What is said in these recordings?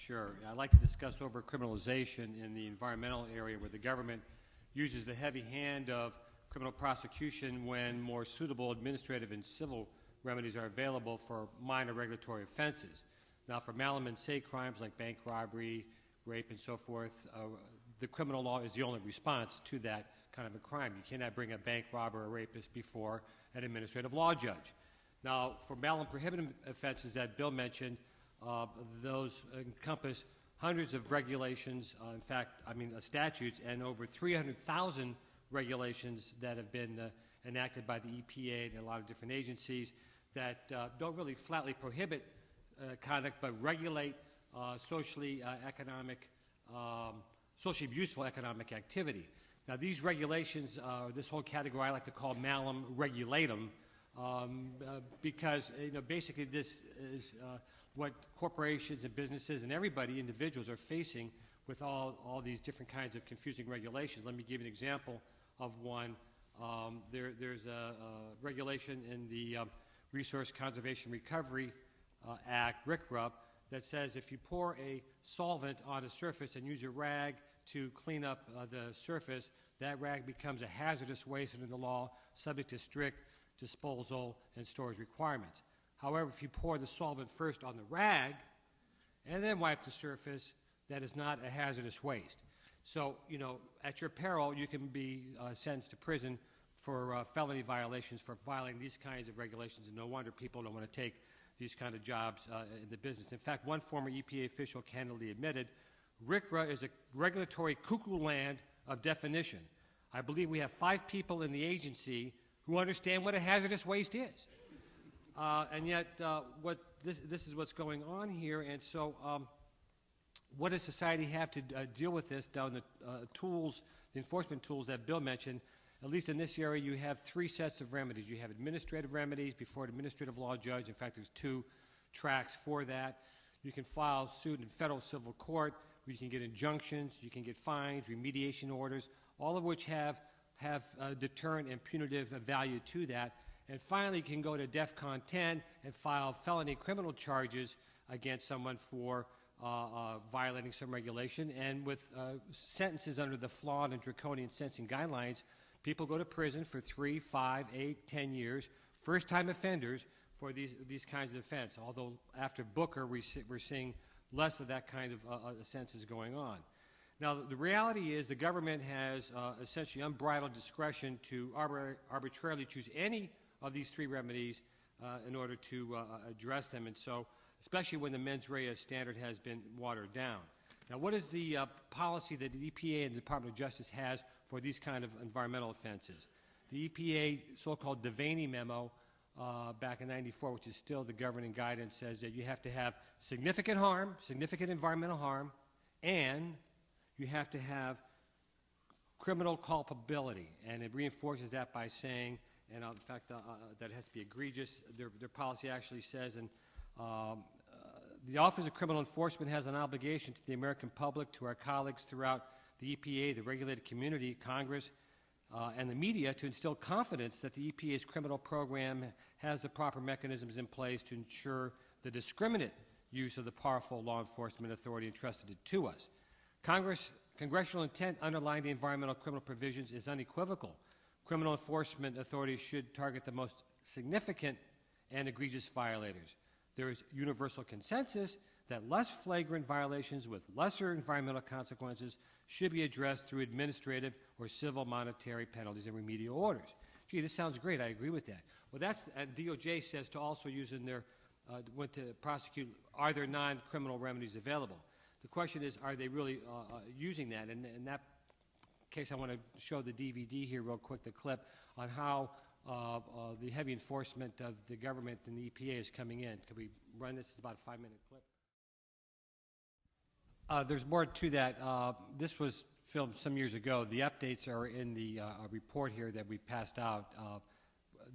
Sure. I'd like to discuss over-criminalization in the environmental area where the government uses the heavy hand of criminal prosecution when more suitable administrative and civil remedies are available for minor regulatory offenses. Now, for Malum and Say crimes like bank robbery, rape, and so forth, the criminal law is the only response to that kind of a crime. You cannot bring a bank robber or rapist before an administrative law judge. Now, for Malum prohibited offenses that Bill mentioned, those encompass hundreds of regulations, statutes, and over 300,000 regulations that have been enacted by the EPA and a lot of different agencies that don't really flatly prohibit conduct, but regulate socially useful economic activity. Now, these regulations, this whole category I like to call Malum regulatum, because basically this is what corporations and businesses and everybody, individuals, are facing with all these different kinds of confusing regulations. Let me give you an example of one. There's a regulation in the Resource Conservation Recovery Act, RCRA, that says if you pour a solvent on a surface and use a rag to clean up the surface, that rag becomes a hazardous waste under the law, subject to strict disposal and storage requirements. However, if you pour the solvent first on the rag and then wipe the surface, that is not a hazardous waste. So, at your peril, you can be sentenced to prison for felony violations for violating these kinds of regulations, and no wonder people don't want to take these kind of jobs in the business. In fact, one former EPA official candidly admitted, RCRA is a regulatory cuckoo land of definition. I believe we have 5 people in the agency who understand what a hazardous waste is. And yet, this is what's going on here. And so, what does society have to deal with this down the tools, the enforcement tools that Bill mentioned? At least in this area, you have 3 sets of remedies. You have administrative remedies before an administrative law judge. In fact, there's 2 tracks for that. You can file suit in federal civil court. You can get injunctions. You can get fines, remediation orders, all of which have deterrent and punitive value to that. And finally, you can go to DEFCON 10 and file felony criminal charges against someone for violating some regulation. And with sentences under the flawed and draconian sentencing guidelines, people go to prison for 3, 5, 8, 10 years, first-time offenders for these kinds of offense. Although after Booker, we're seeing less of that kind of sentences going on. Now, the reality is the government has essentially unbridled discretion to arbitrarily choose any of these 3 remedies in order to address them, and so especially when the mens rea standard has been watered down. Now, what is the policy that the EPA and the Department of Justice has for these kind of environmental offenses? The EPA so-called Devaney memo back in '94, which is still the governing guidance, says that you have to have significant harm, significant environmental harm, and you have to have criminal culpability. And it reinforces that by saying, and in fact, that it has to be egregious. Their policy actually says, and the Office of Criminal Enforcement has an obligation to the American public, to our colleagues throughout the EPA, the regulated community, Congress, and the media to instill confidence that the EPA's criminal program has the proper mechanisms in place to ensure the discriminate use of the powerful law enforcement authority entrusted to us. Congressional intent underlying the environmental criminal provisions is unequivocal. Criminal enforcement authorities should target the most significant and egregious violators. There is universal consensus that less flagrant violations with lesser environmental consequences should be addressed through administrative or civil monetary penalties and remedial orders. Gee, this sounds great. I agree with that. Well, that's DOJ says to also use in their when to prosecute, are there non-criminal remedies available? The question is, are they really using that? And in that case, I want to show the DVD here real quick, the clip on how the heavy enforcement of the government and the EPA is coming in. Could we run this? It's about a 5-minute clip. There's more to that. This was filmed some years ago. The updates are in the report here that we passed out.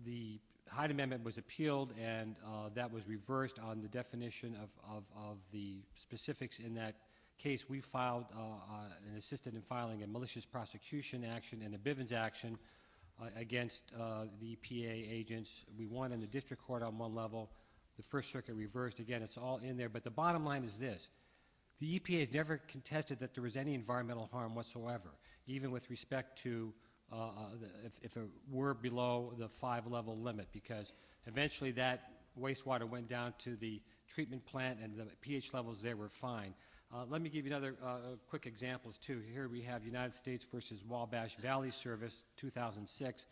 The Hyde Amendment was appealed, and that was reversed on the definition of the specifics in that case. We filed and assisted in filing a malicious prosecution action and a Bivens action against the EPA agents. We won in the district court on one level. The First Circuit reversed. Again, it's all in there. But the bottom line is this. The EPA has never contested that there was any environmental harm whatsoever, even with respect to if it were below the 5-level limit, because eventually that wastewater went down to the treatment plant and the pH levels there were fine. Let me give you another quick examples too. Here we have United States versus Wabash Valley Service, 2006.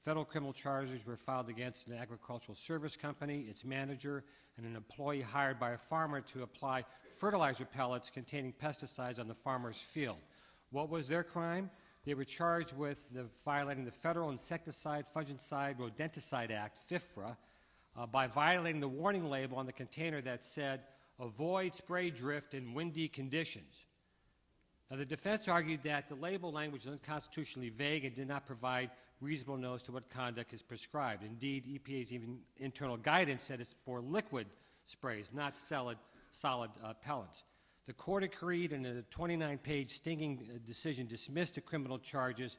Federal criminal charges were filed against an agricultural service company, its manager, and an employee hired by a farmer to apply fertilizer pellets containing pesticides on the farmer's field. What was their crime? They were charged with violating the Federal Insecticide, Fungicide, Rodenticide Act, FIFRA, by violating the warning label on the container that said, "Avoid spray drift in windy conditions." Now, the defense argued that the label language is unconstitutionally vague and did not provide reasonable notice to what conduct is prescribed. Indeed, EPA's even internal guidance said it's for liquid sprays, not solid pellets. The court agreed, and in a 29-page stinging decision dismissed the criminal charges,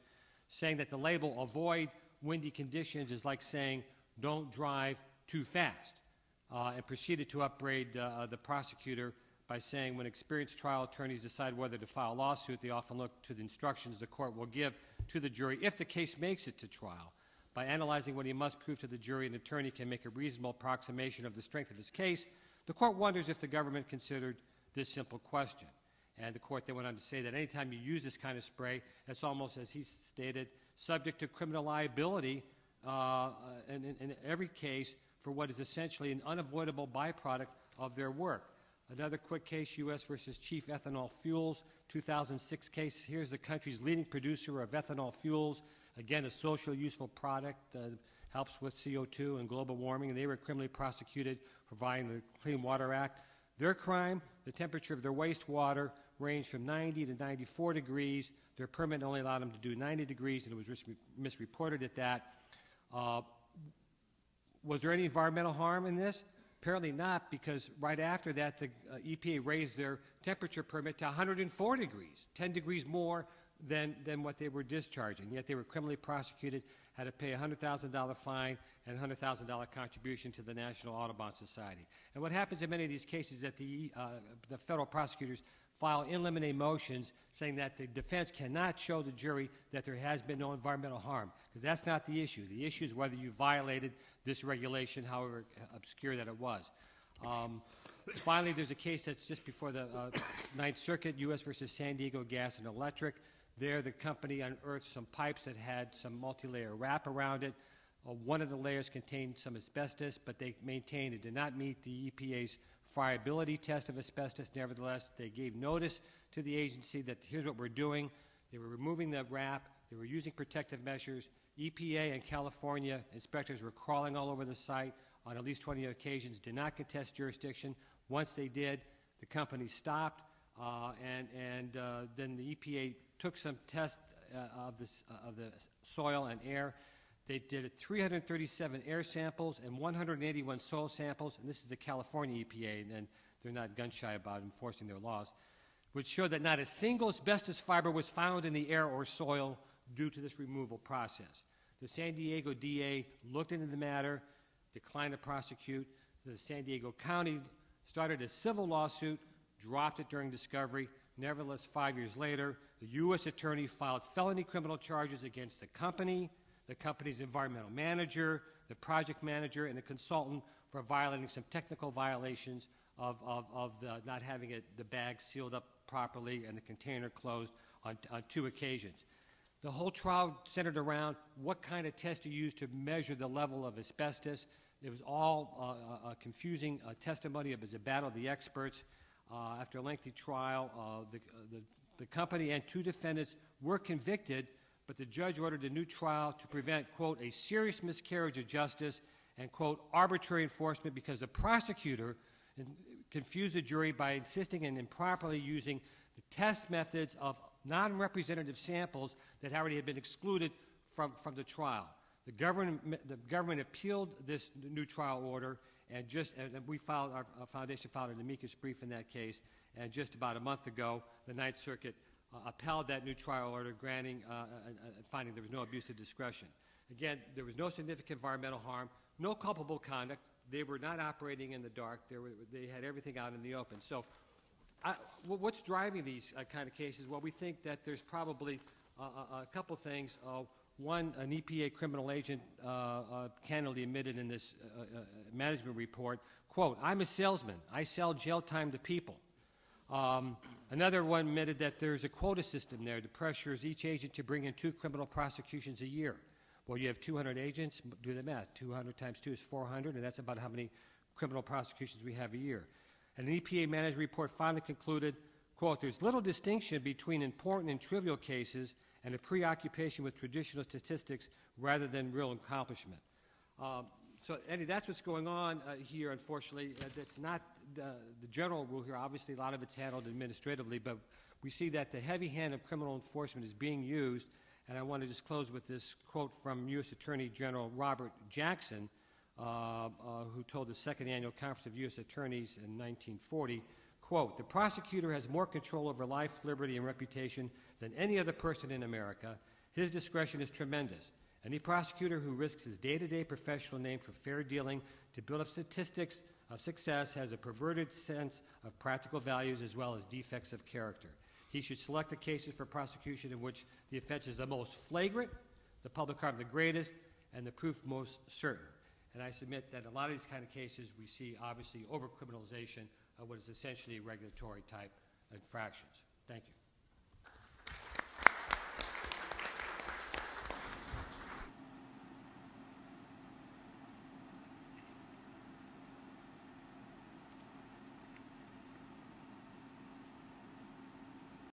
saying that the label "avoid windy conditions" is like saying "don't drive too fast," and proceeded to upbraid the prosecutor by saying when experienced trial attorneys decide whether to file a lawsuit, they often look to the instructions the court will give to the jury if the case makes it to trial. By analyzing what he must prove to the jury, an attorney can make a reasonable approximation of the strength of his case. The court wonders if the government considered this simple question. And the court then went on to say that anytime you use this kind of spray, it's almost, as he stated, subject to criminal liability in every case for what is essentially an unavoidable byproduct of their work. Another quick case, U.S. versus Chief Ethanol Fuels, 2006 case. Here's the country's leading producer of ethanol fuels. Again, a social useful product, helps with CO2 and global warming, and they were criminally prosecuted for violating the Clean Water Act. Their crime, the temperature of their wastewater ranged from 90 to 94 degrees. Their permit only allowed them to do 90 degrees, and it was misreported at that. Was there any environmental harm in this? Apparently not, because right after that, the EPA raised their temperature permit to 104 degrees, 10 degrees more than what they were discharging. Yet they were criminally prosecuted, had to pay a $100,000 fine and a $100,000 contribution to the National Audubon Society. And what happens in many of these cases is that the federal prosecutors file in limine motions saying that the defense cannot show the jury that there has been no environmental harm, because that's not the issue. The issue is whether you violated this regulation, however obscure that it was. Finally, there's a case that's just before the Ninth Circuit, U.S. versus San Diego Gas and Electric. There, the company unearthed some pipes that had some multi-layer wrap around it. One of the layers contained some asbestos, but they maintained it did not meet the EPA's friability test of asbestos. Nevertheless, they gave notice to the agency that here's what we're doing. They were removing the wrap. They were using protective measures. EPA and California inspectors were crawling all over the site on at least 20 occasions, did not contest jurisdiction. Once they did, the company stopped, and then the EPA took some tests of the soil and air. They did 337 air samples and 181 soil samples, and this is the California EPA, and they're not gun-shy about enforcing their laws, which showed that not a single asbestos fiber was found in the air or soil due to this removal process. The San Diego DA looked into the matter, declined to prosecute. The San Diego County started a civil lawsuit, dropped it during discovery. Nevertheless, 5 years later, the U.S. attorney filed felony criminal charges against the company's environmental manager, the project manager, and the consultant for violating some technical violations of not having the bag sealed up properly and the container closed on 2 occasions. The whole trial centered around what kind of test you use to measure the level of asbestos. It was all confusing testimony. It was a battle of the experts. After a lengthy trial, the company and 2 defendants were convicted, but the judge ordered a new trial to prevent, quote, a serious miscarriage of justice and, quote, arbitrary enforcement, because the prosecutor confused the jury by insisting and improperly using the test methods of non-representative samples that already had been excluded from the trial. The government appealed this new trial order, and we filed, our foundation filed an amicus brief in that case, and just about a month ago, the Ninth Circuit upheld that new trial order, granting finding there was no abuse of discretion. Again, there was no significant environmental harm, no culpable conduct. They were not operating in the dark. They had everything out in the open. So what's driving these kind of cases? Well, we think that there's probably a couple things. One, an EPA criminal agent candidly admitted in this management report, quote, "I'm a salesman. I sell jail time to people." Another one admitted that there's a quota system there that pressures each agent to bring in 2 criminal prosecutions a year. Well, you have 200 agents. Do the math. 200 times 2 is 400, and that's about how many criminal prosecutions we have a year. And an EPA management report finally concluded, quote, "There's little distinction between important and trivial cases and a preoccupation with traditional statistics rather than real accomplishment." So, Eddie, that's what's going on here, unfortunately. That's not the general rule here. Obviously, a lot of it's handled administratively, but we see that the heavy hand of criminal enforcement is being used. And I want to just close with this quote from U.S. Attorney General Robert Jackson, who told the Second Annual Conference of U.S. Attorneys in 1940, quote, "The prosecutor has more control over life, liberty, and reputation than any other person in America. His discretion is tremendous. Any prosecutor who risks his day-to-day professional name for fair dealing to build up statistics of success has a perverted sense of practical values as well as defects of character. He should select the cases for prosecution in which the offense is the most flagrant, the public harm the greatest, and the proof most certain." And I submit that a lot of these kind of cases we see obviously over-criminalization of what is essentially regulatory type infractions. Thank you.